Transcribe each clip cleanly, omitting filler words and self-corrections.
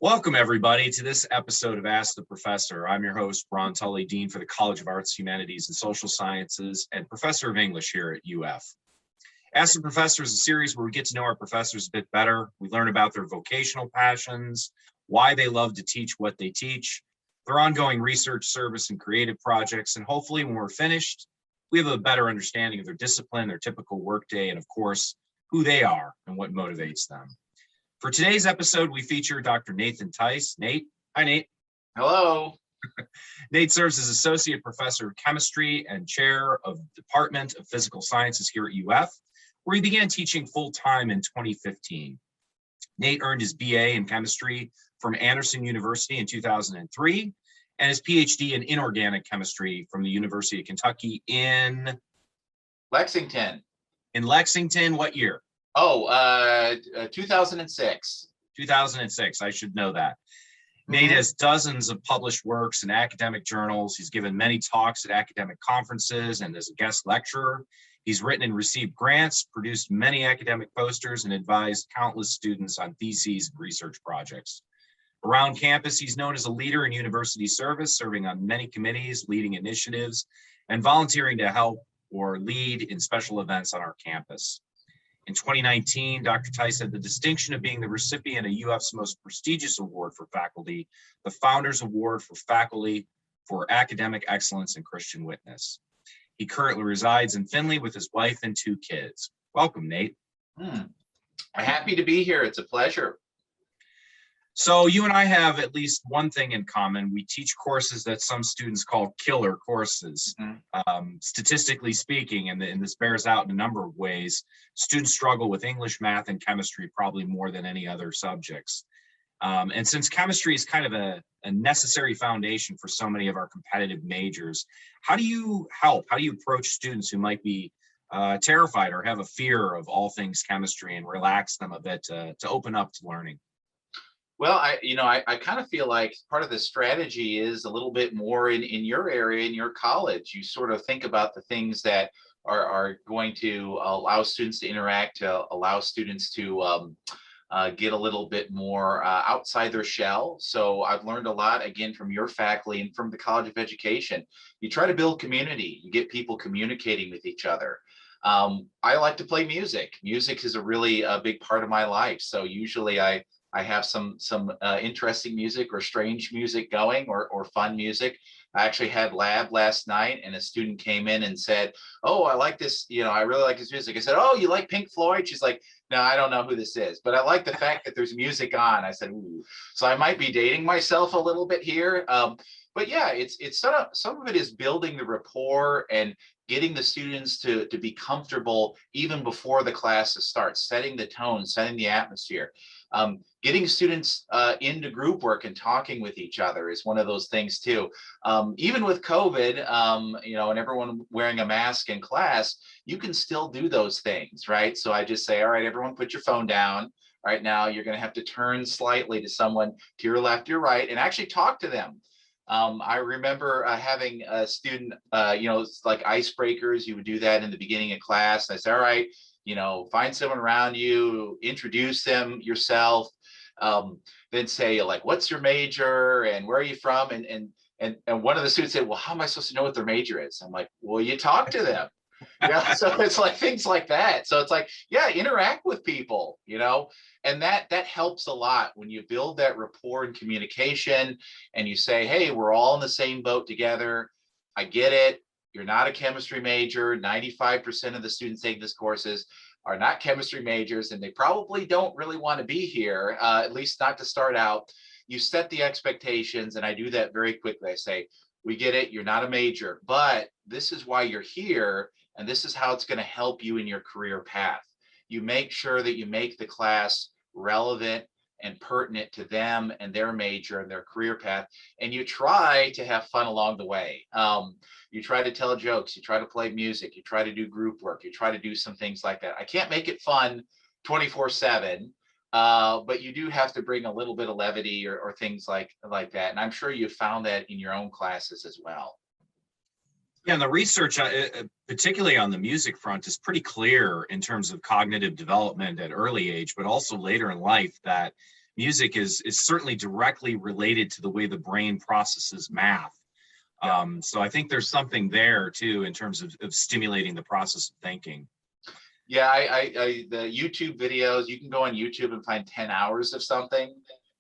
Welcome, everybody, to this episode of Ask the Professor. I'm your host, Tulley, Dean for the College of Arts, Humanities, and Social Sciences, and Professor of English here at UF. Ask the Professor is a series where we get to know our professors a bit better. We learn about their vocational passions, why they love to teach what they teach, their ongoing research, service, and creative projects, and hopefully when we're finished, we have a better understanding of their discipline, their typical workday, and of course, who they are and what motivates them. For today's episode, we feature Dr. Nathan Tice. Nate, hi Nate. Hello. Nate serves as Associate Professor of Chemistry and Chair of the Department of Physical Sciences here at UF, where he began teaching full-time in 2015. Nate earned his BA in Chemistry from Anderson University in 2003 and his Ph.D. in Inorganic Chemistry from the University of Kentucky in Lexington. In Lexington, what year? 2006. 2006, I should know that. Nate has dozens of published works in academic journals. He's given many talks at academic conferences and as a guest lecturer. He's written and received grants, produced many academic posters, and advised countless students on theses and research projects. Around campus, he's known as a leader in university service, serving on many committees, leading initiatives, and volunteering to help or lead in special events on our campus. In 2019, Dr. Tice had the distinction of being the recipient of UF's most prestigious award for faculty, the Founders Award for Faculty for Academic Excellence and Christian Witness. He currently resides in Findlay with his wife and 2 kids. Welcome, Nate. I'm happy to be here. It's a pleasure. So you and I have at least one thing in common. We teach courses that some students call killer courses. Statistically speaking, and this bears out in a number of ways, students struggle with English, math, and chemistry probably more than any other subjects. And since chemistry is kind of a necessary foundation for so many of our competitive majors, how do you approach students who might be terrified or have a fear of all things chemistry and relax them a bit to open up to learning? Well, I kind of feel like part of the strategy is a little bit more in your area, in your college. You sort of think about the things that are going to allow students to interact, to allow students to get a little bit more outside their shell. So I've learned a lot, again, from your faculty and from the College of Education. You try to build community. You get people communicating with each other. I like to play music. Music is a really big part of my life. So usually I have some interesting music or strange music going or fun music. I actually had lab last night and a student came in and said, "Oh, I like this, I really like this music." I said, "Oh, you like Pink Floyd?" She's like, "No, I don't know who this is, but I like the fact that there's music on." I said, "Ooh." So I might be dating myself a little bit here. But yeah, it's some of it is building the rapport and getting the students to be comfortable even before the classes start, setting the tone, setting the atmosphere. Getting students into group work and talking with each other is one of those things too. Even with COVID, and everyone wearing a mask in class, you can still do those things, right? So I just say, all right, everyone put your phone down. Right now, you're going to have to turn slightly to someone to your left, your right, and actually talk to them. I remember having a student, it's like icebreakers. You would do that in the beginning of class. And I said, all right, find someone around you, introduce them yourself, then say, like, what's your major and where are you from? And one of the students said, well, how am I supposed to know what their major is? I'm like, well, you talk to them. So it's like things like that. So it's like, yeah, interact with people, and that helps a lot when you build that rapport and communication and you say, hey, we're all in the same boat together. I get it. You're not a chemistry major. 95% of the students taking this courses are not chemistry majors, and they probably don't really want to be here, at least not to start out. You set the expectations, and I do that very quickly. I say, we get it. You're not a major, but this is why you're here. And this is how it's going to help you in your career path. You make sure that you make the class relevant and pertinent to them and their major and their career path. And you try to have fun along the way. You try to tell jokes, you try to play music, you try to do group work, you try to do some things like that. I can't make it fun 24/7, but you do have to bring a little bit of levity or things like that. And I'm sure you found that in your own classes as well. Yeah, and the research, particularly on the music front, is pretty clear in terms of cognitive development at early age, but also later in life, that music is certainly directly related to the way the brain processes math. So I think there's something there too in terms of stimulating the process of thinking. Yeah, the YouTube videos, you can go on YouTube and find 10 hours of something.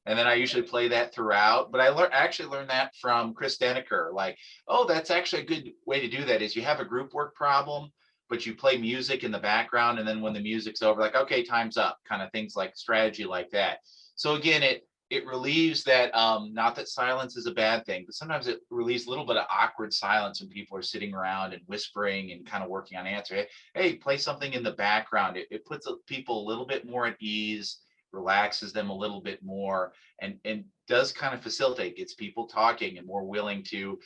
And then I usually play that throughout. But I actually learned that from Chris Deniker. Like, oh, that's actually a good way to do that is you have a group work problem, but you play music in the background. And then when the music's over, like, okay, time's up, kind of things like strategy like that. So again, it relieves that, not that silence is a bad thing, but sometimes it relieves a little bit of awkward silence when people are sitting around and whispering and kind of working on answer. Hey, play something in the background. It puts people a little bit more at ease, relaxes them a little bit more, and does kind of facilitate, gets people talking and more willing to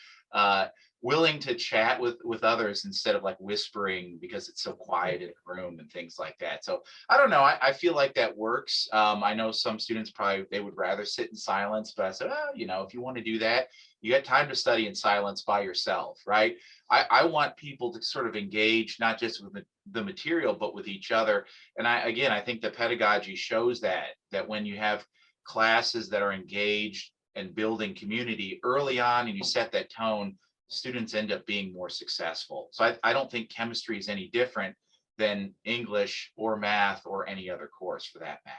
chat with others instead of like whispering because it's so quiet in the room and things like that. So I don't know. I feel like that works. I know some students probably they would rather sit in silence, but I said, oh, if you want to do that, you got time to study in silence by yourself, right? I want people to sort of engage not just with the material, but with each other. And I think the pedagogy shows that when you have classes that are engaged and building community early on and you set that tone, students end up being more successful. So I don't think chemistry is any different than English or math or any other course for that matter.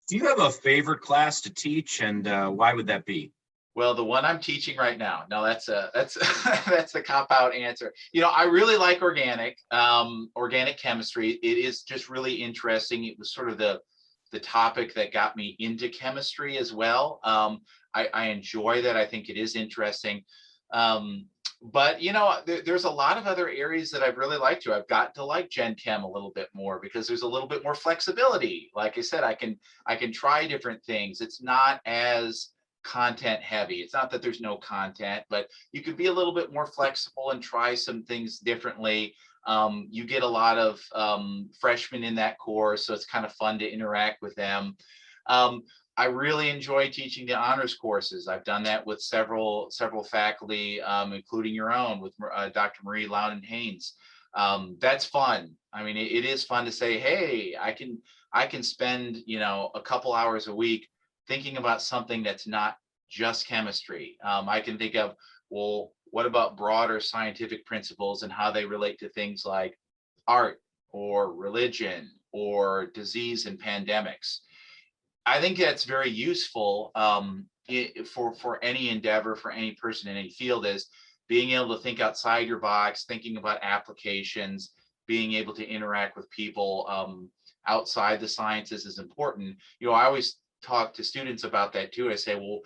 Do you have a favorite class to teach, and why would that be? Well, the one I'm teaching right now. No, that's that's a cop-out answer. I really like organic chemistry. It is just really interesting. It was sort of the topic that got me into chemistry as well. I enjoy that. I think it is interesting. But there's a lot of other areas that I've really liked to. I've gotten to like Gen Chem a little bit more because there's a little bit more flexibility. Like I said, I can try different things. It's not as content heavy. It's not that there's no content, but you could be a little bit more flexible and try some things differently. You get a lot of freshmen in that course, so it's kind of fun to interact with them. I really enjoy teaching the honors courses. I've done that with several faculty, including your own with Dr. Marie Loudon-Haynes. That's fun. I mean, it is fun to say, hey, I can spend a couple hours a week thinking about something that's not just chemistry. I can think of, well, what about broader scientific principles and how they relate to things like art or religion or disease and pandemics? I think that's very useful for any endeavor, for any person in any field, is being able to think outside your box, thinking about applications, being able to interact with people outside the sciences is important. I always talk to students about that too. I say, well,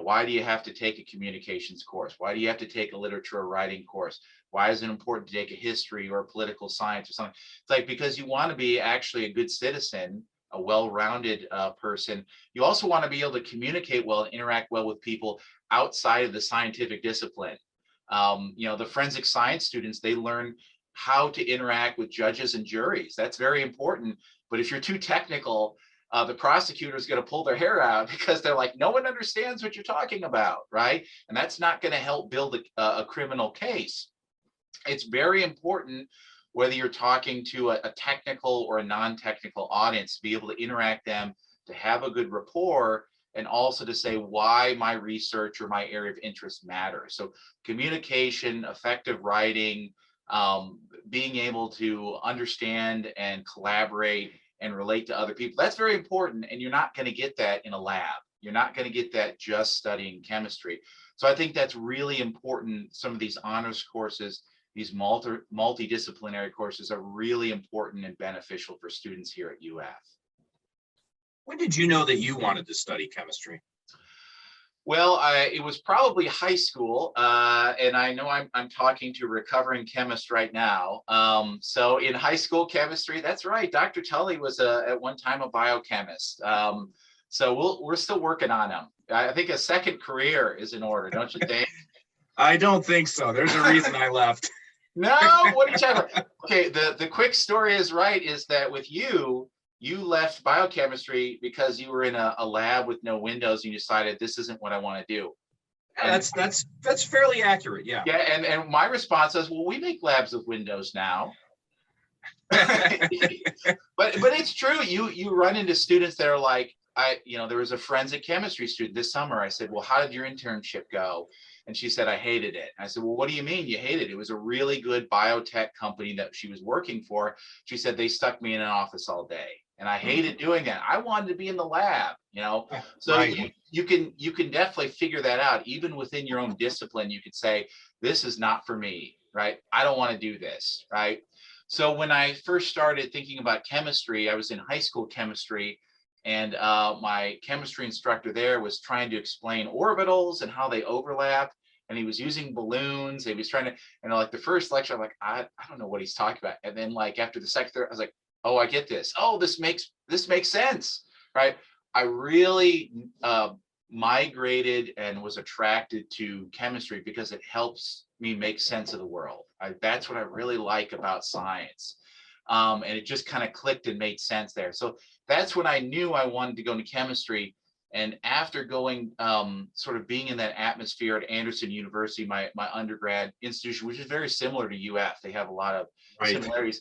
why do you have to take a communications course? Why do you have to take a literature or writing course? Why is it important to take a history or a political science or something? It's like, because you want to be actually a good citizen, a well-rounded person. You also want to be able to communicate well and interact well with people outside of the scientific discipline. The forensic science students, they learn how to interact with judges and juries. That's very important. But if you're too technical, the prosecutor is going to pull their hair out because they're like, no one understands what you're talking about, right? And that's not going to help build a criminal case. It's very important, whether you're talking to a technical or a non-technical audience, to be able to interact them, to have a good rapport, and also to say why my research or my area of interest matters. So communication, effective writing, being able to understand and collaborate and relate to other people, that's very important. And you're not going to get that in a lab. You're not going to get that just studying chemistry. So I think that's really important. Some of these honors courses, these multidisciplinary courses, are really important and beneficial for students here at UF. When did you know that you wanted to study chemistry? Well, it was probably high school, and I know I'm talking to a recovering chemist right now. So in high school chemistry, that's right, Dr. Tulley was at one time a biochemist. So we're still working on him. I think a second career is in order, don't you think? I don't think so. There's a reason I left. No, what are you talking about? Okay, the quick story is that with you left biochemistry because you were in a lab with no windows and you decided this isn't what I want to do. And that's fairly accurate. Yeah. Yeah. And my response was, well, we make labs with windows now. But it's true. You run into students that are like, there was a forensic chemistry student this summer. I said, well, how did your internship go? And she said, I hated it. I said, well, what do you mean you hated it? It was a really good biotech company that she was working for. She said, they stuck me in an office all day. And I hated doing that. I wanted to be in the lab, So Right. you can definitely figure that out. Even within your own discipline, you could say, this is not for me, right? I don't want to do this, right? So when I first started thinking about chemistry, I was in high school chemistry, and my chemistry instructor there was trying to explain orbitals and how they overlap. And he was using balloons. He was trying to, and like the first lecture, I'm like, I don't know what he's talking about. And then like after the second, third, I was like, oh, I get this. Oh, this makes sense, right? I really migrated and was attracted to chemistry because it helps me make sense of the world. That's what I really like about science. And it just kind of clicked and made sense there. So that's when I knew I wanted to go into chemistry. And after going, sort of being in that atmosphere at Anderson University, my undergrad institution, which is very similar to UF, they have a lot of similarities.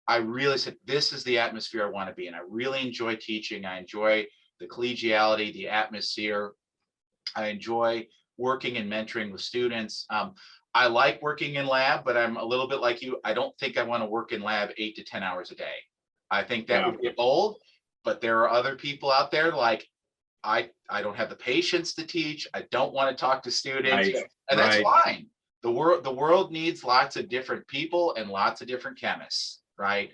I really said, this is the atmosphere I want to be in. I really enjoy teaching. I enjoy the collegiality, the atmosphere. I enjoy working and mentoring with students. I like working in lab, but I'm a little bit like you. I don't think I want to work in lab 8 to 10 hours a day. I think that would get old, but there are other people out there like, I don't have the patience to teach. I don't want to talk to students, and that's fine. The world needs lots of different people and lots of different chemists, right?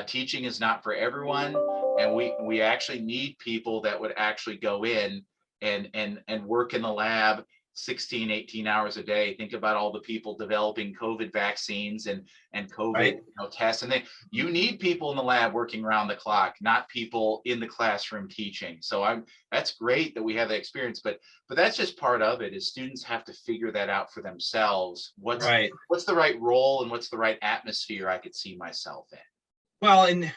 Teaching is not for everyone, and we actually need people that would actually go in and work in the lab 16, 18 hours a day. Think about all the people developing COVID vaccines and COVID tests. And you need people in the lab working around the clock, not people in the classroom teaching. So that's great that we have that experience, but that's just part of it, is students have to figure that out for themselves. What's the right role and what's the right atmosphere I could see myself in? Well, and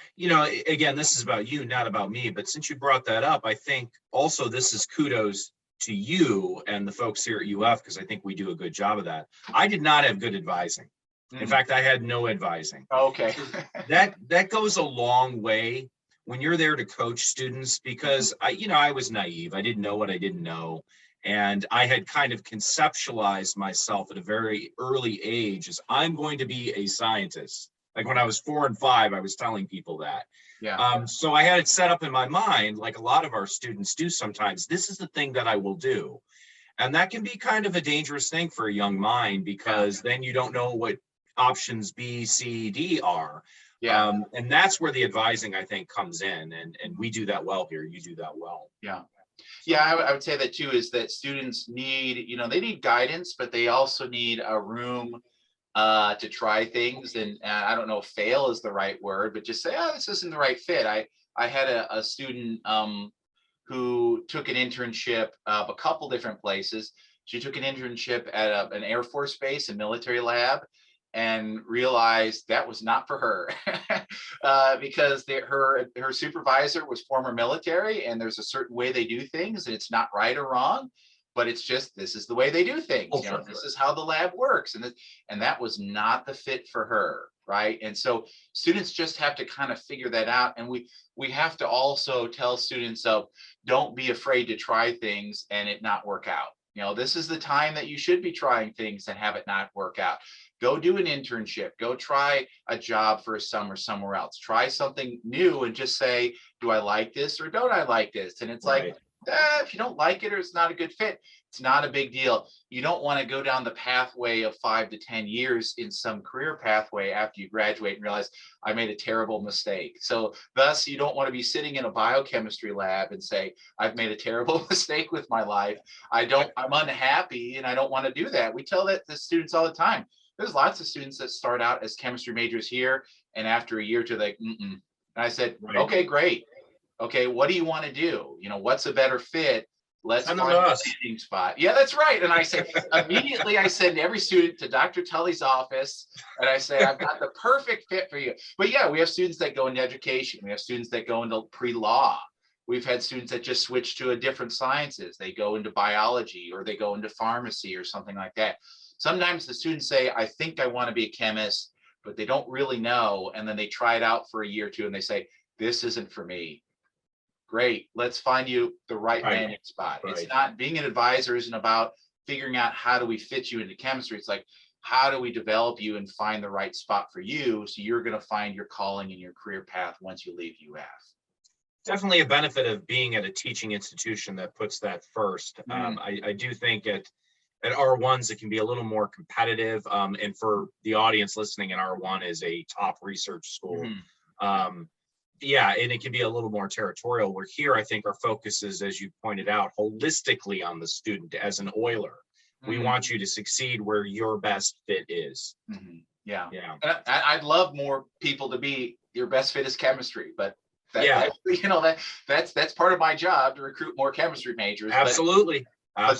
again, this is about you, not about me, but since you brought that up, I think also this is kudos to you and the folks here at UF, because I think we do a good job of that. I did not have good advising. In fact, I had no advising. Okay. that goes a long way when you're there to coach students, because I was naive. I didn't know what I didn't know. And I had kind of conceptualized myself at a very early age as, I'm going to be a scientist. Like when I was 4 and 5, I was telling people that. So I had it set up in my mind, like a lot of our students do sometimes, this is the thing that I will do. And that can be kind of a dangerous thing for a young mind, because then you don't know what options B, C, D are. And that's where the advising, I think, comes in. And we do that well here. You do that well. I would say that too, is that students need, they need guidance, but they also need a room to try things. And I don't know if fail is the right word, but just say, oh, this isn't the right fit. I had a student who took an internship a couple different places. She took an internship at an Air Force base and military lab, and realized that was not for her because her supervisor was former military, and there's a certain way they do things, and it's not right or wrong, but it's just, this is the way they do things. This is how the lab works. And that was not the fit for her. Right. And so students just have to kind of figure that out. And we have to also tell students, don't be afraid to try things and it not work out. This is the time that you should be trying things and have it not work out. Go do an internship, go try a job for a summer somewhere else, try something new, and just say, do I like this or don't I like this? And it's like, if you don't like it or it's not a good fit, it's not a big deal. You don't want to go down the pathway of 5 to 10 years in some career pathway after you graduate and realize I made a terrible mistake. So thus, you don't want to be sitting in a biochemistry lab and say, I've made a terrible mistake with my life. I'm unhappy and I don't want to do that. We tell that to students all the time. There's lots of students that start out as chemistry majors here, and after a year or two, like, And I said, okay, great. Okay, what do you want to do? What's a better fit? Let's find a landing spot. Yeah, that's right. And I say, immediately I send every student to Dr. Tulley's office, and I say, I've got the perfect fit for you. But yeah, we have students that go into education. We have students that go into pre-law. We've had students that just switch to a different sciences. They go into biology, or they go into pharmacy or something like that. Sometimes the students say, I think I want to be a chemist, but they don't really know. And then they try it out for a year or two and they say, this isn't for me. Great, let's find you the right landing spot. It's not, being an advisor isn't about figuring out how do we fit you into chemistry. It's like, how do we develop you and find the right spot for you, so you're going to find your calling and your career path once you leave UF. Definitely a benefit of being at a teaching institution that puts that first. I do think at R1s, it can be a little more competitive. And for the audience listening, in R1 is a top research school. Yeah, and it can be a little more territorial. Where here, I think our focus is, as you pointed out, holistically on the student as an oiler. We want you to succeed where your best fit is. Yeah. And I'd love more people to be, your best fit is chemistry, but that's part of my job, to recruit more chemistry majors. Absolutely. But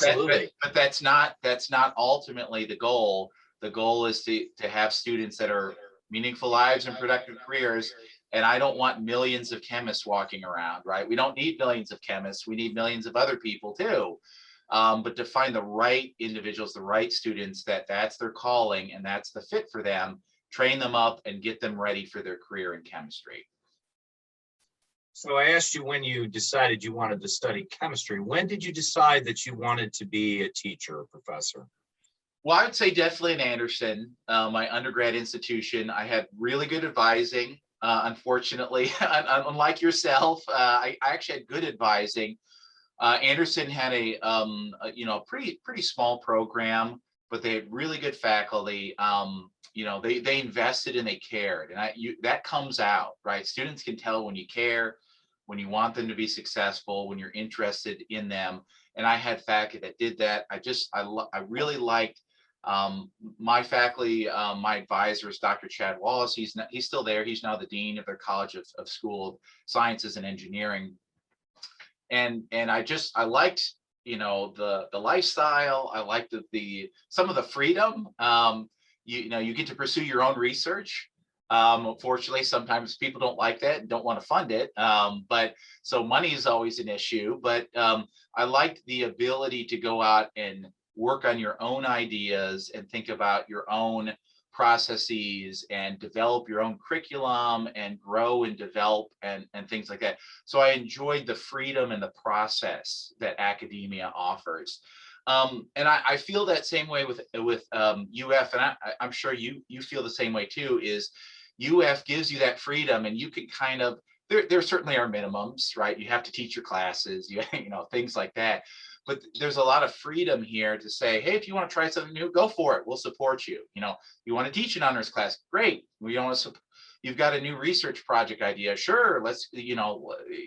that's not ultimately the goal. The goal is to have students that are meaningful lives and productive careers. And I don't want millions of chemists walking around, right? We don't need millions of chemists. We need millions of other people too. But to find the right individuals, the right students, that's their calling and that's the fit for them, train them up and get them ready for their career in chemistry. So I asked you when you decided you wanted to study chemistry. When did you decide that you wanted to be a teacher, a professor? Well, I would say definitely in Anderson, my undergrad institution. I had really good advising. Unfortunately, unlike yourself, I actually had good advising. Anderson had a pretty small program, but they had really good faculty. They invested and they cared, and that comes out, right? Students can tell when you care, when you want them to be successful, when you're interested in them. And I had faculty that did that. I really liked my faculty. My advisor is Dr. Chad Wallace. He's still there. He's now the dean of their College of School of Sciences and Engineering. And I liked, the lifestyle. I liked some of the freedom. You get to pursue your own research. Fortunately, sometimes people don't like that and don't want to fund it. But so money is always an issue. But I liked the ability to go out and work on your own ideas and think about your own processes and develop your own curriculum and grow and develop and things like that. So I enjoyed the freedom and the process that academia offers. And I feel that same way with UF, and I'm sure you feel the same way too, is UF gives you that freedom, and you can kind of, there certainly are minimums, right? You have to teach your classes, things like that. But there's a lot of freedom here to say, hey, if you want to try something new, go for it. We'll support you. You want to teach an honors class? Great. You've got a new research project idea. Sure. Let's,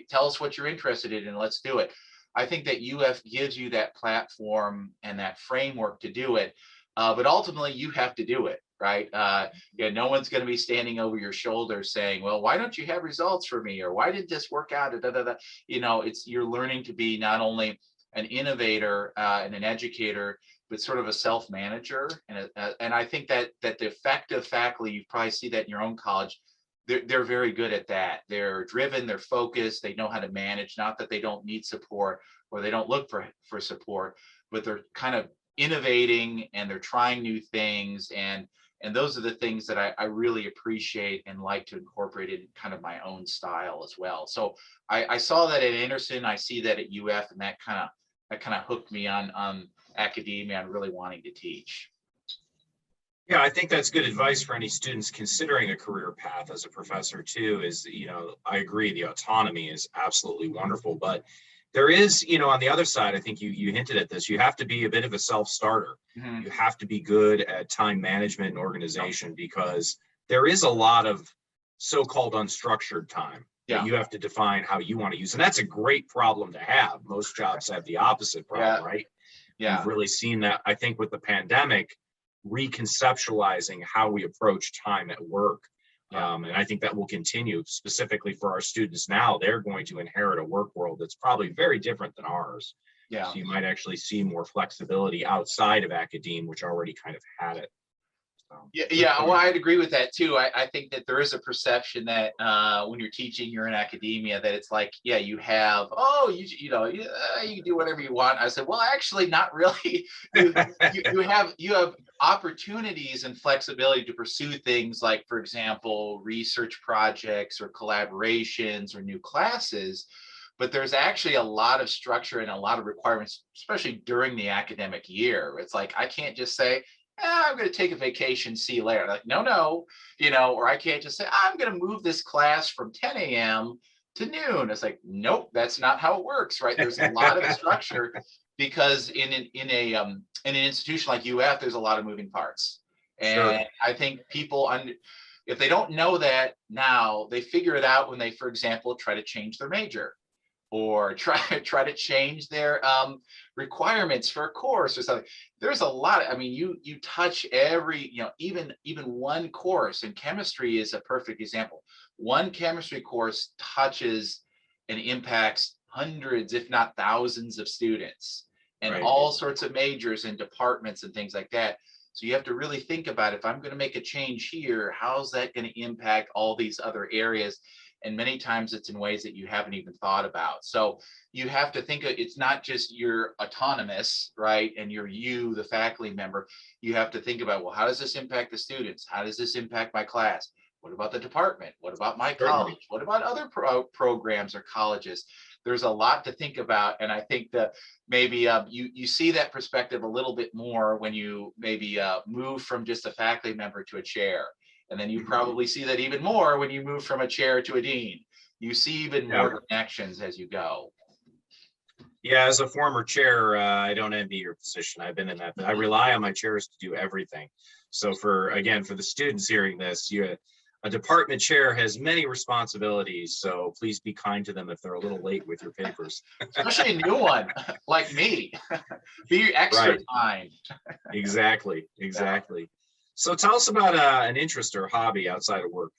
tell us what you're interested in and let's do it. I think that UF gives you that platform and that framework to do it. But ultimately, you have to do it, right? No one's going to be standing over your shoulder saying, well, why don't you have results for me? Or why did this work out? You're learning to be not only an innovator and an educator, but sort of a self-manager. And I think that the effective faculty, you probably see that in your own college, they're very good at that. They're driven, they're focused, they know how to manage. Not that they don't need support or they don't look for support, but they're kind of innovating and they're trying new things. And those are the things that I really appreciate and like to incorporate in kind of my own style as well. So I saw that at Anderson, I see that at UF, and that kind of hooked me on academia and really wanting to teach. Yeah, I think that's good advice for any students considering a career path as a professor too, is, I agree, the autonomy is absolutely wonderful, but there is, on the other side, I think you hinted at this, you have to be a bit of a self-starter. You have to be good at time management and organization, because there is a lot of so-called unstructured time that you have to define how you want to use. And that's a great problem to have. Most jobs have the opposite problem, right? Yeah. You've really seen that, I think, with the pandemic, reconceptualizing how we approach time at work. And I think that will continue specifically for our students now. They're going to inherit a work world that's probably very different than ours. Yeah. So you might actually see more flexibility outside of academe, which already kind of had it. Well, I'd agree with that too. I think that there is a perception that when you're teaching, you're in academia, that it's like, you have, you can do whatever you want. I said, well, actually, not really. You have opportunities and flexibility to pursue things like, for example, research projects or collaborations or new classes. But there's actually a lot of structure and a lot of requirements, especially during the academic year. It's like, I can't just say, I'm going to take a vacation, see you later. Like, no, or I can't just say, I'm going to move this class from 10 a.m. to noon. It's like, nope, that's not how it works, right? There's a lot of structure because in an institution like UF, there's a lot of moving parts. And Sure. I think people, if they don't know that now, they figure it out when they, for example, try to change their major or try to change their requirements for a course or something. There's a lot. I mean, you touch every, even one course, and chemistry is a perfect example. One chemistry course touches and impacts hundreds, if not thousands, of students, and Right. all sorts of majors and departments and things like that. So you have to really think about, if I'm going to make a change here, how's that going to impact all these other areas? And many times it's in ways that you haven't even thought about. So you have to think it's not just you're autonomous, right? And you, the faculty member, you have to think about, well, how does this impact the students? How does this impact my class? What about the department? What about my Certainly. college? What about other programs or colleges? There's a lot to think about. And I think that maybe you see that perspective a little bit more when you maybe move from just a faculty member to a chair. And then you probably see that even more when you move from a chair to a dean. You see even Yeah. more connections as you go. Yeah, as a former chair, I don't envy your position. I've been in that. I rely on my chairs to do everything. So for the students hearing this, a department chair has many responsibilities. So please be kind to them if they're a little late with your papers. Especially a new one like me. Be extra kind. Exactly. So tell us about an interest or hobby outside of work.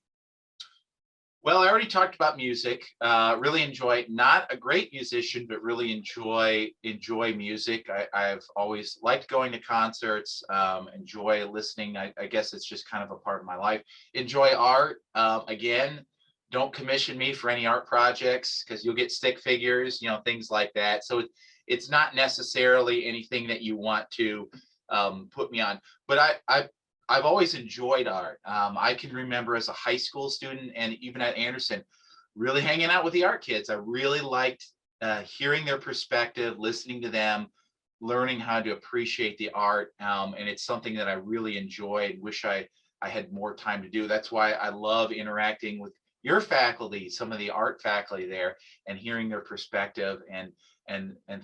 Well, I already talked about music. Really enjoy, not a great musician, but really enjoy music. I've always liked going to concerts, enjoy listening. I guess it's just kind of a part of my life. Enjoy art. Again, don't commission me for any art projects because you'll get stick figures, things like that. So it's not necessarily anything that you want to put me on. But I've always enjoyed art. I can remember as a high school student and even at Anderson, really hanging out with the art kids. I really liked hearing their perspective, listening to them, learning how to appreciate the art. And it's something that I really enjoy and wish I had more time to do. That's why I love interacting with your faculty, some of the art faculty there, and hearing their perspective and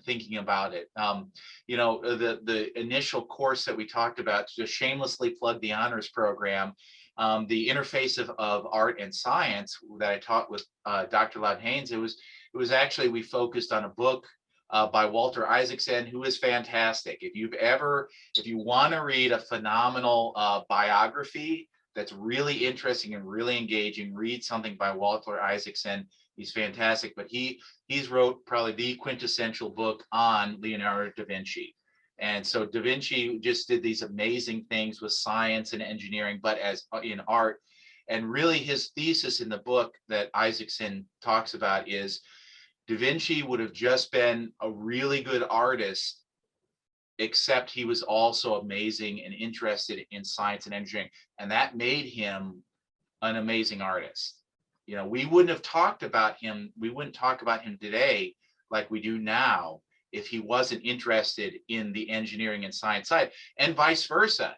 thinking about it. The initial course that we talked about, to just shamelessly plug the honors program, the interface of art and science that I taught with Dr. Loud Haynes, it was actually, we focused on a book by Walter Isaacson, who is fantastic. If you want to read a phenomenal biography that's really interesting and really engaging, read something by Walter Isaacson. He's fantastic, but he's wrote probably the quintessential book on Leonardo da Vinci. And so Da Vinci just did these amazing things with science and engineering, but as in art. And really his thesis in the book that Isaacson talks about is Da Vinci would have just been a really good artist, except he was also amazing and interested in science and engineering. And that made him an amazing artist. We wouldn't have talked about him. We wouldn't talk about him today like we do now if he wasn't interested in the engineering and science side, and vice versa.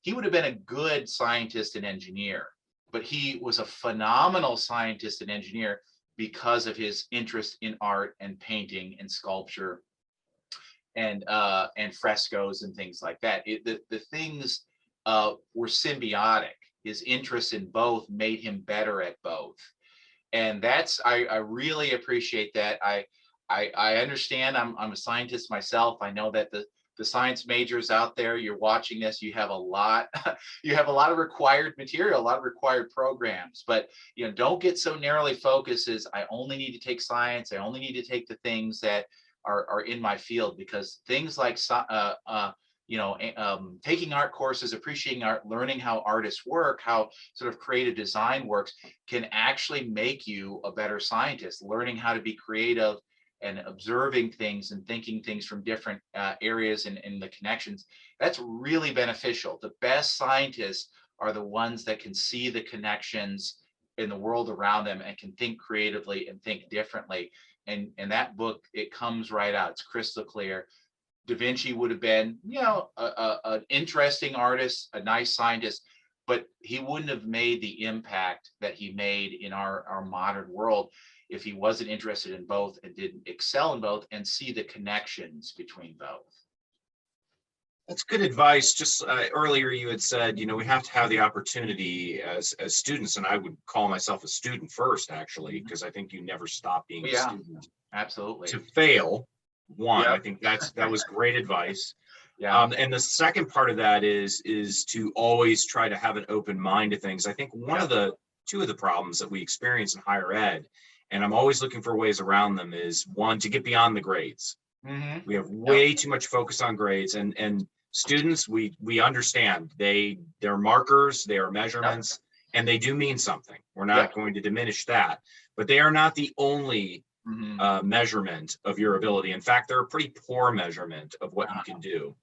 He would have been a good scientist and engineer, but he was a phenomenal scientist and engineer because of his interest in art and painting and sculpture and frescoes and things like that. The things were symbiotic. His interest in both made him better at both. And I really appreciate that. I understand I'm a scientist myself. I know that the science majors out there, you're watching this, you have a lot of required material, a lot of required programs, but don't get so narrowly focused as I only need to take science. I only need to take the things that are in my field, because things like taking art courses, appreciating art, learning how artists work, how sort of creative design works, can actually make you a better scientist. Learning how to be creative and observing things and thinking things from different areas and the connections, that's really beneficial. The best scientists are the ones that can see the connections in the world around them and can think creatively and think differently. And that book, it comes right out. It's crystal clear. Da Vinci would have been, an interesting artist, a nice scientist, but he wouldn't have made the impact that he made in our modern world if he wasn't interested in both and didn't excel in both and see the connections between both. That's good advice. Just earlier you had said, we have to have the opportunity as students, and I would call myself a student first, actually, because I think you never stop being a student. Absolutely. To fail, one, I think that was great advice. And the second part of that is to always try to have an open mind to things. I think two of the problems that we experience in higher ed, and I'm always looking for ways around them, is one, to get beyond the grades. We have way too much focus on grades, and students, we understand they're markers, they are measurements, and they do mean something. We're not going to diminish that, but they are not the only measurement of your ability. In fact, they're a pretty poor measurement of what you can do.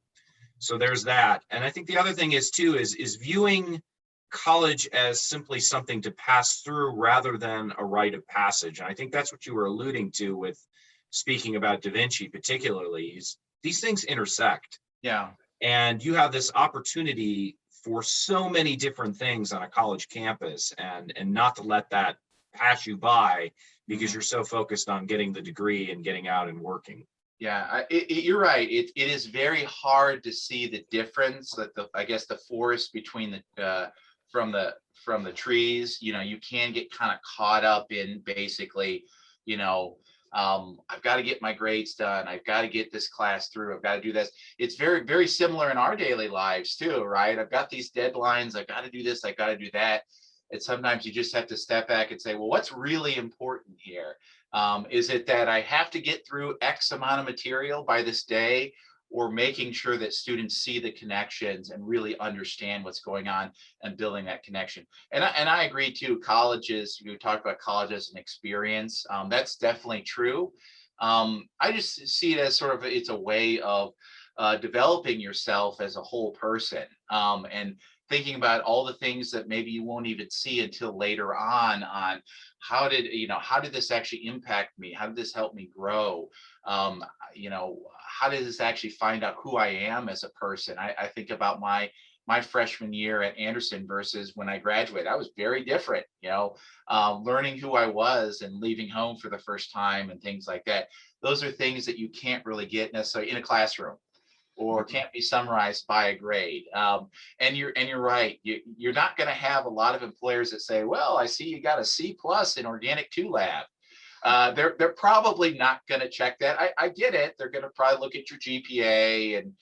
So there's that. And I think the other thing is viewing college as simply something to pass through rather than a rite of passage. And I think that's what you were alluding to with speaking about Da Vinci particularly, is these things intersect. And you have this opportunity for so many different things on a college campus, and not to let that pass you by because you're so focused on getting the degree and getting out and working. You're right. It is very hard to see the difference, that I guess the forest between from the trees. You can get kind of caught up in basically, I've got to get my grades done. I've got to get this class through. I've got to do this. It's very, very similar in our daily lives too, right? I've got these deadlines. I've got to do this. I've got to do that. And sometimes you just have to step back and say, well, what's really important here? Is it that I have to get through X amount of material by this day, or making sure that students see the connections and really understand what's going on and building that connection? And I agree too. Colleges, you talked about college as an experience. That's definitely true. I just see it as sort of, it's a way of developing yourself as a whole person, and thinking about all the things that maybe you won't even see until later on how did this actually impact me? How did this help me grow? How did this actually find out who I am as a person? I think about my freshman year at Anderson versus when I graduated. I was very different, learning who I was and leaving home for the first time and things like that. Those are things that you can't really get necessarily in a classroom, or can't be summarized by a grade. And you're right. You're not going to have a lot of employers that say, well, I see you got a C+ in organic 2 lab. They're probably not going to check that. I get it. They're going to probably look at your GPA and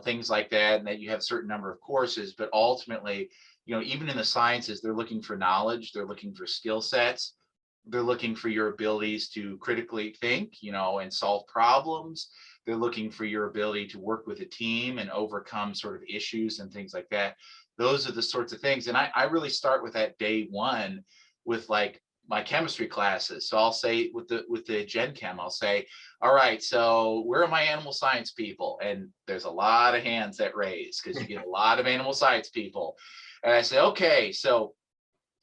things like that, and that you have a certain number of courses. But ultimately, even in the sciences, they're looking for knowledge. They're looking for skill sets. They're looking for your abilities to critically think, and solve problems. They're looking for your ability to work with a team and overcome sort of issues and things like that. Those are the sorts of things. And I really start with that day one with like my chemistry classes. So I'll say with the Gen Chem, I'll say, all right, so where are my animal science people? And there's a lot of hands that raise because you get a lot of animal science people. And I say, okay, so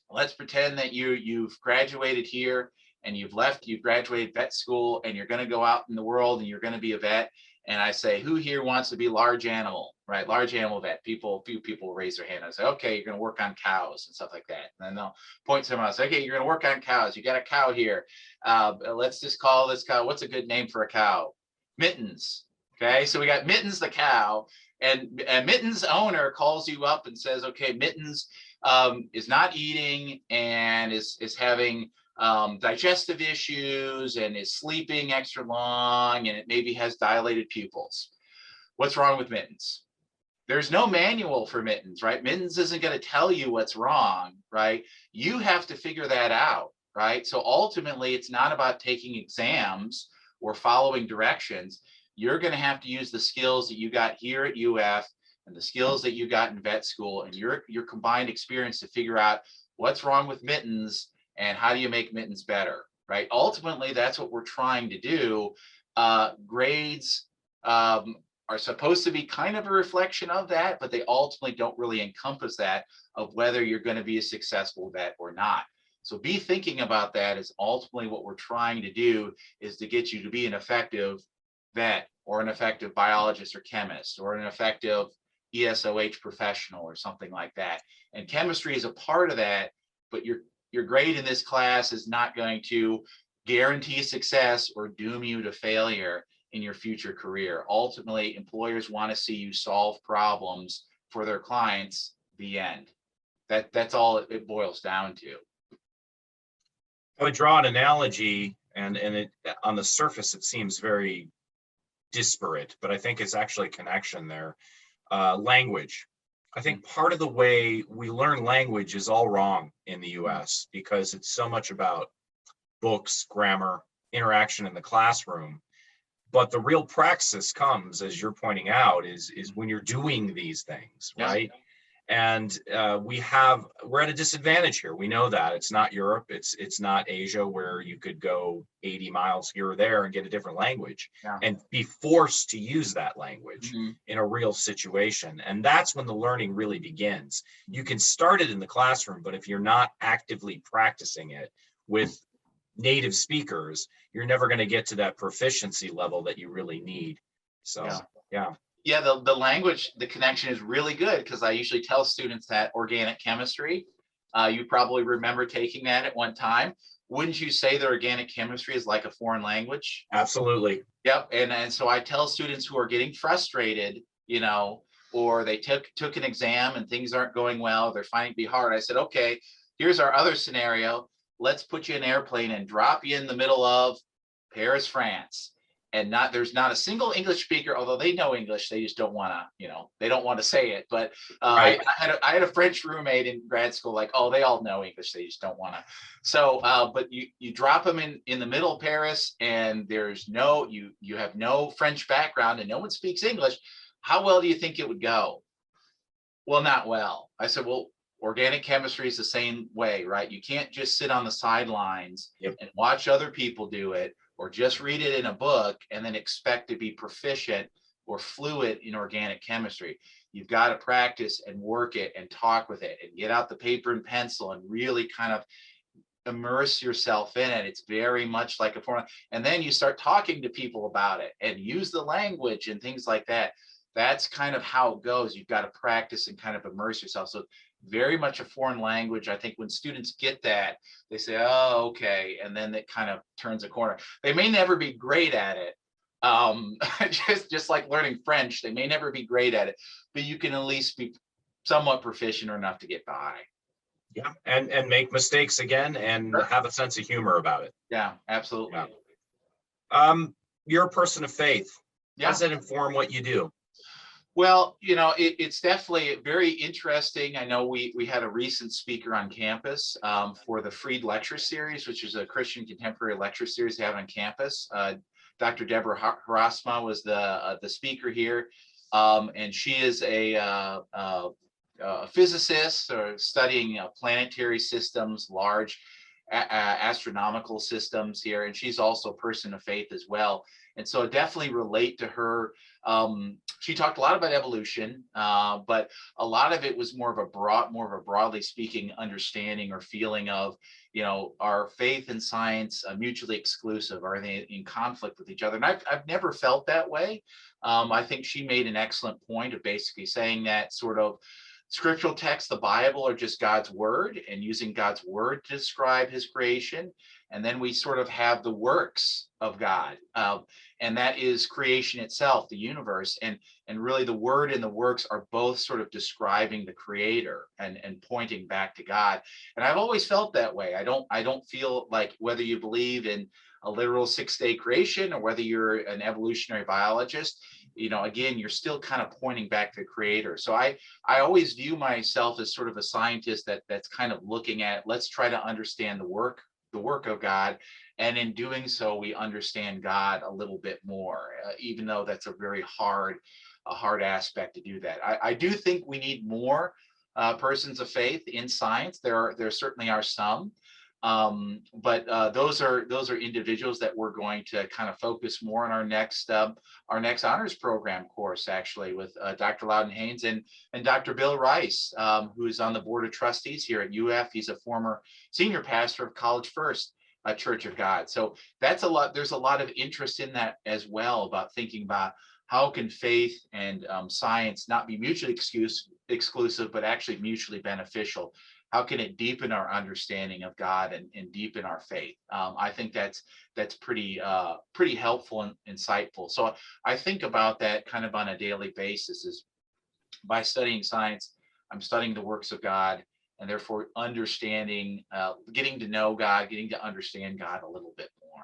let's pretend that you've graduated here and you've graduated vet school and you're going to go out in the world and you're going to be a vet. And I say, who here wants to be large animal, right? Large animal vet. Few people raise their hand. I say, okay, you're going to work on cows and stuff like that. And then they'll point to someone else. Okay, you're going to work on cows. You got a cow here. Let's just call this cow. What's a good name for a cow? Mittens. Okay, so we got Mittens the cow, and Mittens owner calls you up and says, okay, Mittens is not eating and is having digestive issues and is sleeping extra long, and it maybe has dilated pupils. What's wrong with Mittens? There's no manual for Mittens, right? Mittens isn't going to tell you what's wrong, right? You have to figure that out, right? So ultimately, it's not about taking exams or following directions. You're going to have to use the skills that you got here at UF and the skills that you got in vet school and your combined experience to figure out what's wrong with Mittens and how do you make Mittens better, right? Ultimately, that's what we're trying to do. Grades are supposed to be kind of a reflection of that, but they ultimately don't really encompass that of whether you're going to be a successful vet or not. So be thinking about that, as ultimately what we're trying to do is to get you to be an effective vet or an effective biologist or chemist or an effective ESOH professional or something like that. And chemistry is a part of that, but your grade in this class is not going to guarantee success or doom you to failure in your future career. Ultimately, employers want to see you solve problems for their clients. The end. That's all it boils down to. I would draw an analogy, and it, on the surface, it seems very disparate, but I think it's actually a connection there. Language. I think part of the way we learn language is all wrong in the US because it's so much about books, grammar, interaction in the classroom. But the real praxis comes, as you're pointing out, is when you're doing these things, right? And we're at a disadvantage here. We know that it's not Europe, it's not Asia, where you could go 80 miles here or there and get a different language and be forced to use that language in a real situation. And that's when the learning really begins. You can start it in the classroom, but if you're not actively practicing it with native speakers, you're never going to get to that proficiency level that you really need. So, yeah, the language, the connection is really good, because I usually tell students that organic chemistry, you probably remember taking that at one time. Wouldn't you say that organic chemistry is like a foreign language? Absolutely. Yep. And so I tell students who are getting frustrated, or they took an exam and things aren't going well, they're finding it to be hard. I said, okay, here's our other scenario. Let's put you in an airplane and drop you in the middle of Paris, France. And there's not a single English speaker, although they know English, they just don't want to, they don't want to say it. But right. I had a French roommate in grad school, like, oh, they all know English, they just don't want to. So, but you drop them in the middle of Paris, and you have no French background and no one speaks English. How well do you think it would go? Well, not well. I said, well, organic chemistry is the same way, right? You can't just sit on the sidelines and watch other people do it, or just read it in a book and then expect to be proficient or fluent in organic chemistry. You've got to practice and work it and talk with it and get out the paper and pencil and really kind of immerse yourself in it. It's very much like a form. And then you start talking to people about it and use the language and things like that. That's kind of how it goes. You've got to practice and kind of immerse yourself. So very much a foreign language. I think when students get that, they say, oh, okay. And then it kind of turns a corner. They may never be great at it. Just like learning French, they may never be great at it, but you can at least be somewhat proficient or enough to get by. Yeah, and make mistakes again and have a sense of humor about it. Yeah, absolutely. You're a person of faith. How does that inform what you do? Well, it's definitely very interesting. I know we had a recent speaker on campus for the Freed Lecture Series, which is a Christian contemporary lecture series they have on campus. Dr. Deborah Harasma was the speaker here, and she is a physicist or studying planetary systems, large astronomical systems here, and she's also a person of faith as well. And so I definitely relate to her. She talked a lot about evolution, but a lot of it was more of a broadly speaking understanding or feeling of, are faith and science mutually exclusive? Are they in conflict with each other? And I've never felt that way. I think she made an excellent point of basically saying that sort of scriptural texts, the Bible, are just God's word, and using God's word to describe his creation. And then we sort of have the works of God, and that is creation itself, the universe. And really the word and the works are both sort of describing the creator and pointing back to God. And I've always felt that way. I don't feel like, whether you believe in a literal 6-day creation or whether you're an evolutionary biologist, again, you're still kind of pointing back to the creator. So I always view myself as sort of a scientist that's kind of looking at, let's try to understand the work of God. And in doing so, we understand God a little bit more, even though that's a very hard aspect to do that. I do think we need more persons of faith in science. There certainly are some, But those are individuals that we're going to kind of focus more on our next honors program course, actually, with Dr. Loudon Haynes and Dr. Bill Rice, who is on the board of trustees here at UF. He's a former senior pastor of College First Church of God. So that's a lot. There's a lot of interest in that as well, about thinking about how can faith and science not be mutually exclusive, but actually mutually beneficial. How can it deepen our understanding of God and deepen our faith? I think that's pretty helpful and insightful. So I think about that kind of on a daily basis. Is by studying science, I'm studying the works of God, and therefore understanding, getting to know God, getting to understand God a little bit more.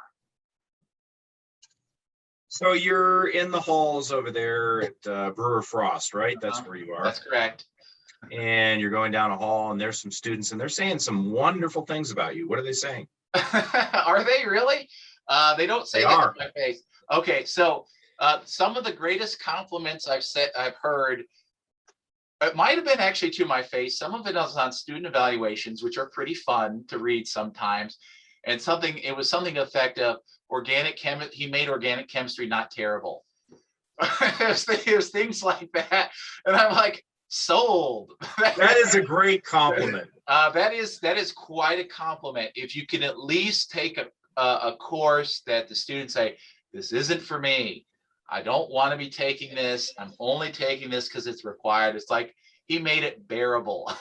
So you're in the halls over there at Brewer Frost, right? That's where you are. That's correct. And you're going down a hall, and there's some students, and they're saying some wonderful things about you. What are they saying? Are they really? They don't say that to my face. Okay, so some of the greatest compliments I've heard, it might have been actually to my face. Some of it was on student evaluations, which are pretty fun to read sometimes. And it was something effective. He made organic chemistry not terrible. it was things like that. And I'm like, sold. That is a great compliment. That is quite a compliment. If you can at least take a course that the students say, this isn't for me. I don't want to be taking this. I'm only taking this because it's required. It's like he made it bearable.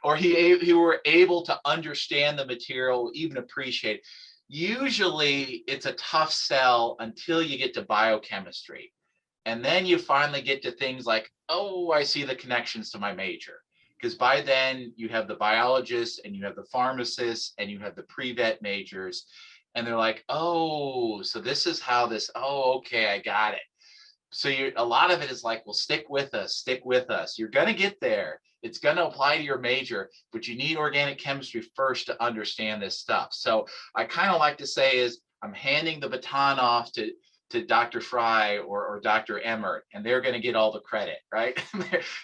Or he were able to understand the material, even appreciate it. Usually it's a tough sell until you get to biochemistry. And then you finally get to things like, oh, I see the connections to my major. Because by then you have the biologists and you have the pharmacists and you have the pre-vet majors. And they're like, oh, so this is how this, oh, okay, I got it. So a lot of it is like, well, stick with us. You're going to get there. It's going to apply to your major, but you need organic chemistry first to understand this stuff. So I kind of like to say is I'm handing the baton off to Dr. Fry or Dr. Emmert, and they're going to get all the credit, right?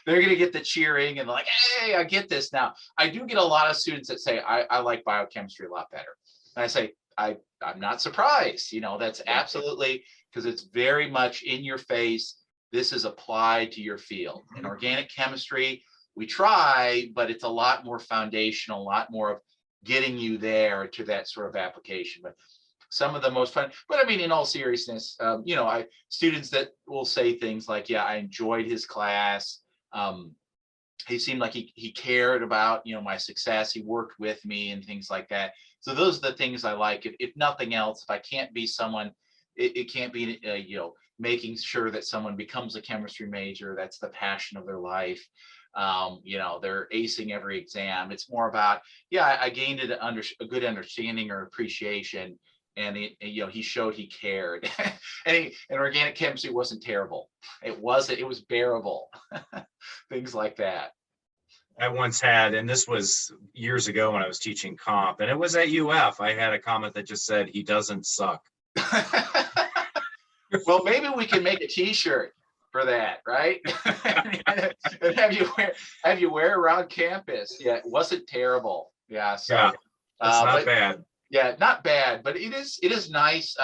They're going to get the cheering and like, hey, I get this now. I do get a lot of students that say, I like biochemistry a lot better. And I say, I'm not surprised. That's absolutely, because it's very much in your face. This is applied to your field. In organic chemistry, we try, but it's a lot more foundational, a lot more of getting you there to that sort of application. But some of the most fun, but I mean, in all seriousness, students that will say things like, yeah, I enjoyed his class. He seemed like he cared about, my success. He worked with me and things like that. So those are the things I like. If nothing else, if I can't be someone, it can't be, making sure that someone becomes a chemistry major. That's the passion of their life. They're acing every exam. It's more about, yeah, I gained a good understanding or appreciation. And he showed he cared. And organic chemistry wasn't terrible. It was bearable. Things like that. I once had, and this was years ago when I was teaching comp, and it was at UF. I had a comment that just said, he doesn't suck. Well, maybe we can make a T-shirt for that, right? And have you wear around campus. Yeah, it wasn't terrible. Yeah. So yeah, that's not bad. Yeah, not bad, but it is nice.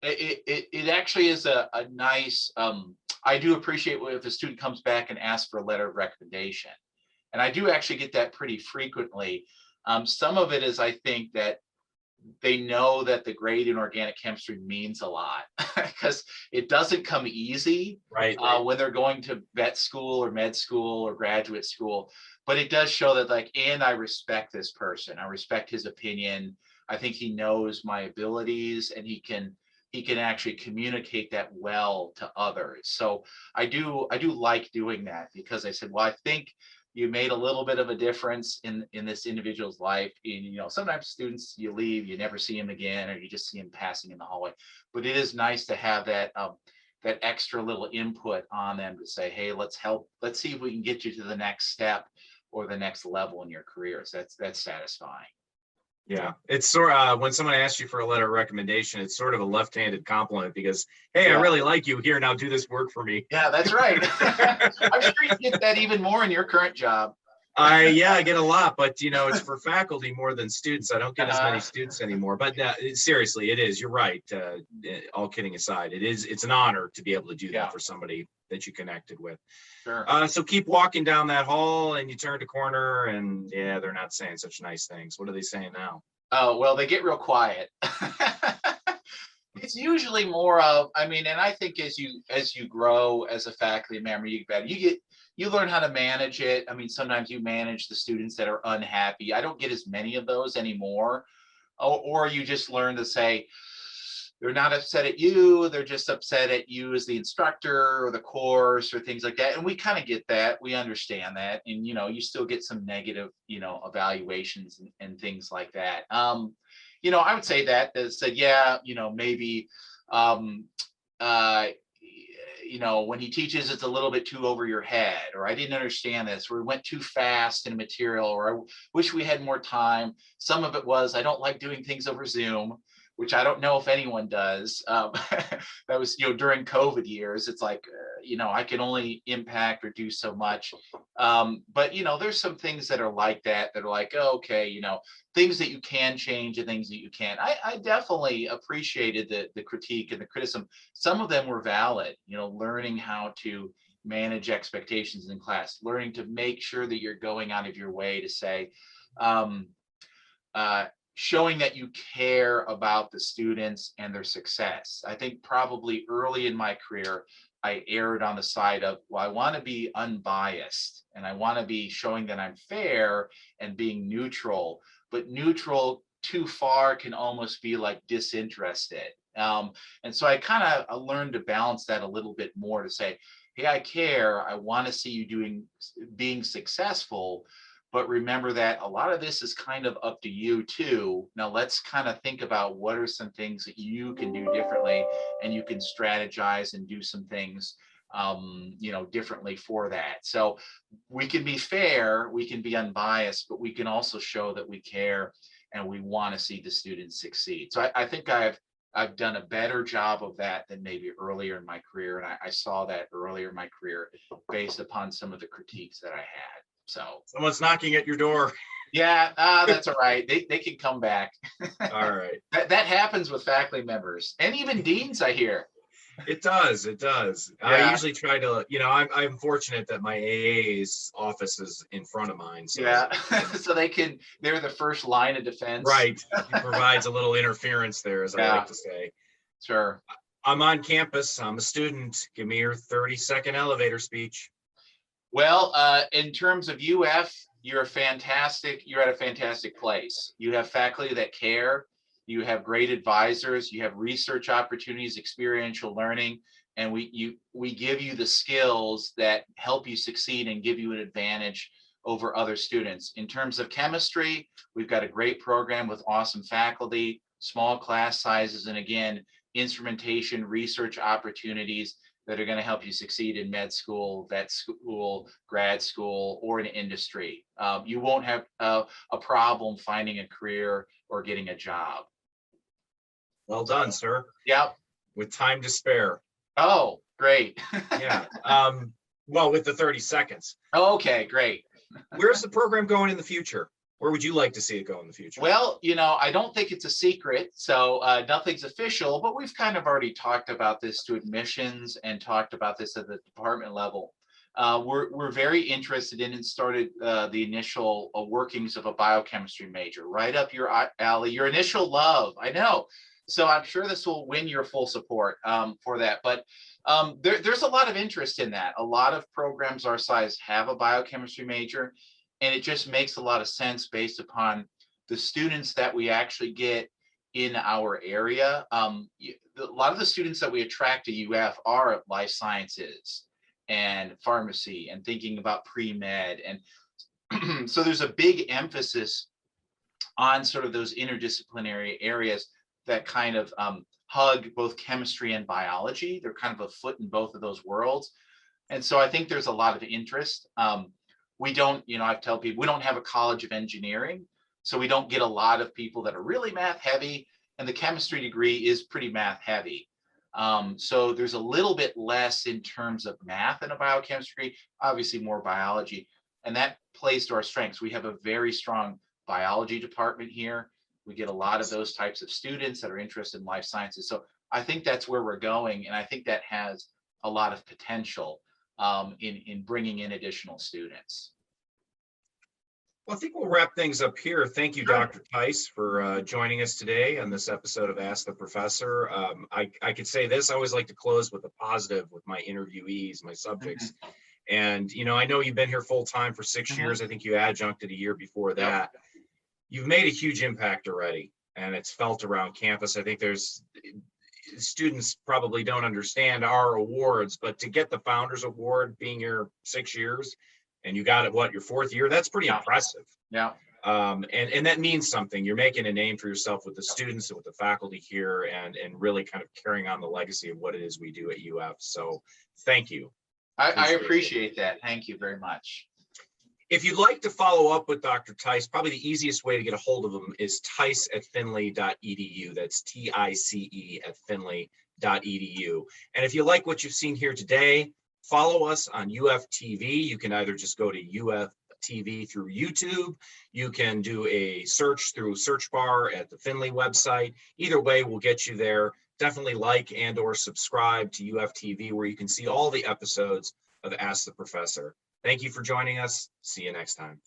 It actually is a nice. I do appreciate if a student comes back and asks for a letter of recommendation, and I do actually get that pretty frequently. Some of it is, I think, that they know that the grade in organic chemistry means a lot because it doesn't come easy, right? When they're going to vet school or med school or graduate school. But it does show that, and I respect this person. I respect his opinion. I think he knows my abilities, and he can actually communicate that well to others. So I do like doing that, because I said, well, I think you made a little bit of a difference in this individual's life. And, sometimes students, you leave, you never see him again, or you just see him passing in the hallway. But it is nice to have that extra little input on them to say, hey, let's see if we can get you to the next step or the next level in your career. So that's satisfying. Yeah, it's sort of when someone asks you for a letter of recommendation, it's sort of a left-handed compliment, because, hey, yeah, I really like you. Here, now do this work for me. Yeah, that's right. I'm sure you get that even more in your current job. Yeah, I get a lot, but it's for faculty more than students. I don't get as many students anymore. But seriously, it is. You're right. All kidding aside, it's an honor to be able to do Yeah, that for somebody that you connected with. sure. So keep walking down that hall, and you turn a corner, and yeah, they're not saying such nice things. What are they saying now? Oh, well, they get real quiet. It's usually more of, I mean, and I think as you grow as a faculty member, you learn how to manage it. I mean, sometimes you manage the students that are unhappy. I don't get as many of those anymore. Or you just learn to say, they're not upset at you, they're just upset at you as the instructor or the course or things like that. And we kind of get that, we understand that. And you still get some negative evaluations and things like that. I would say that said, yeah, maybe um uh when he teaches, it's a little bit too over your head, or I didn't understand this, or we went too fast in a material, or I wish we had more time. Some of it was, I don't like doing things over Zoom, which I don't know if anyone does. That was, during COVID years. It's like, I can only impact or do so much. But, there's some things that are like that are like, oh, okay, things that you can change and things that you can't. I definitely appreciated the critique and the criticism. Some of them were valid, learning how to manage expectations in class, learning to make sure that you're going out of your way to say, um, showing that you care about the students and their success. I think probably early in my career, I erred on the side of, well, I want to be unbiased and I want to be showing that I'm fair and being neutral, but neutral too far can almost be like disinterested. And so I kind of learned to balance that a little bit more, to say, hey, I care. I want to see you being successful. But remember that a lot of this is kind of up to you too. Now let's kind of think about what are some things that you can do differently, and you can strategize and do some things differently for that. So we can be fair, we can be unbiased, but we can also show that we care and we want to see the students succeed. So I think I've done a better job of that than maybe earlier in my career. And I saw that earlier in my career based upon some of the critiques that I had. So Someone's knocking at your door. yeah, that's all right. They can come back. All right. That happens with faculty members and even deans, I hear. It does. Yeah. I usually try to, I'm fortunate that my AA's office is in front of mine. So, yeah. So they're the first line of defense. Right. It provides a little interference there, as I like to say. Sure. I'm on campus. I'm a student. Give me your 30-second elevator speech. Well, in terms of UF, you're at a fantastic place. You have faculty that care, you have great advisors, you have research opportunities, experiential learning, and we give you the skills that help you succeed and give you an advantage over other students. In terms of chemistry, we've got a great program with awesome faculty, small class sizes, and again, instrumentation, research opportunities that are going to help you succeed in med school, vet school, grad school, or in industry. You won't have a problem finding a career or getting a job. Well done, sir. Yep. With time to spare. Oh, great. Yeah. Well, with the 30 seconds. Okay, great. Where's the program going in the future? Where would you like to see it go in the future? Well, I don't think it's a secret, so nothing's official, but we've kind of already talked about this to admissions and talked about this at the department level. We're very interested in and started the initial workings of a biochemistry major, right up your alley, your initial love, I know. So I'm sure this will win your full support for that. But there's a lot of interest in that. A lot of programs our size have a biochemistry major. And it just makes a lot of sense based upon the students that we actually get in our area. A lot of the students that we attract to UF are life sciences and pharmacy and thinking about pre-med. And so there's a big emphasis on sort of those interdisciplinary areas that kind of hug both chemistry and biology. They're kind of a foot in both of those worlds. And so I think there's a lot of interest. We don't, I tell people, we don't have a college of engineering, so we don't get a lot of people that are really math heavy, and the chemistry degree is pretty math heavy. So there's a little bit less in terms of math in a biochemistry, obviously more biology, And that plays to our strengths. We have a very strong biology department here. We get a lot of those types of students that are interested in life sciences. So I think that's where we're going. And I think that has a lot of potential in bringing in additional students. Well, I think we'll wrap things up here. Thank you, Sure. Dr. Tice, for joining us today on this episode of Ask the Professor. I could say this, I always like to close with a positive with my interviewees, my subjects. Mhm. And, you know, I know you've been here full time for 6 Mhm. years. I think you adjuncted a year before Yep. that. You've made a huge impact already, and it's felt around campus. I think there's students probably don't understand our awards, but to get the Founders Award being here 6 years, and you got it, what, your 4th year? That's pretty Yeah. impressive. Yeah. And that means something. You're making a name for yourself with the students and with the faculty here, and really kind of carrying on the legacy of what it is we do at UF. So thank you. I appreciate that. Thank you very much. If you'd like to follow up with Dr. Tice, probably the easiest way to get a hold of him is tice@finley.edu. That's TICE@finley.edu. And if you like what you've seen here today, follow us on UFTV. You can either just go to UFTV through YouTube. You can do a search through search bar at the Finley website. Either way will get you there. Definitely like and or subscribe to UFTV, where you can see all the episodes of Ask the Professor. Thank you for joining us. See you next time.